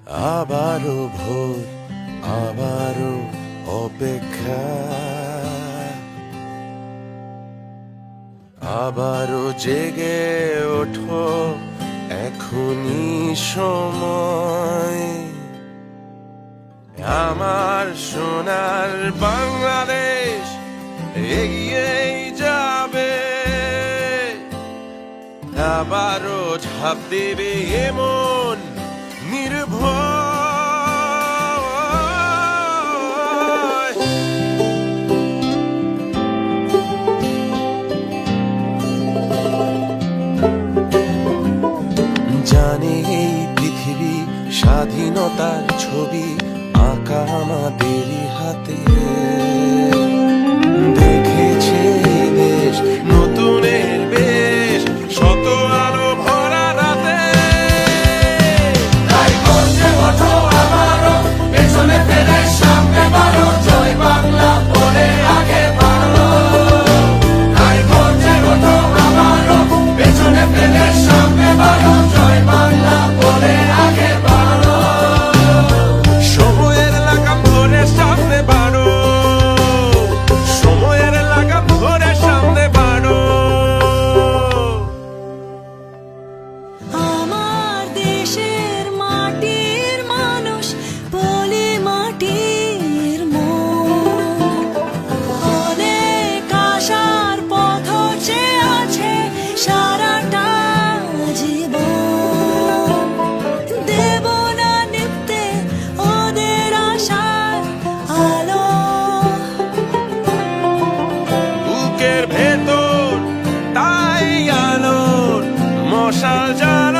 আবারও ভোর, আবারও অপেক্ষা, আবারও জেগে ওঠো, এখনই সময়। আমার সোনার বাংলাদেশ এগিয়েই যাবে, আবারও ঝাঁপ দেবে এমন নির্ভয়। জানে এই পৃথিবী স্বাধীনতার ছবি আঁকা আমাদেরই হাতে, দেখেছে এই দেশ নতুনের বেশ, শত আলো ভরা রাতে। তাই গর্জে ওঠো আবারো, পেছনে ফেলে সামনে বাড়ো, জয় বাংলা বলে আগে বাড়ো। তাই গর্জে ওঠো আবারো, পেছনে ফেলে সামনে বাড়ো, জয় বাংলা বলে আগে বাড়ো। সময়ের লাগাম ধরে সামনে বাড়ো, সময়ের লাগাম ধরে সামনে বাড়ো। আমার দেশের মাটির মানুষ বলি মাটির মন, অনেক আশার পথ চেয়ে আছে সারাটা জীবন। দেব না নিভতে ওদের আশার আলো, বুকের ভেতর তাই আলোর মশাল জ্বালা।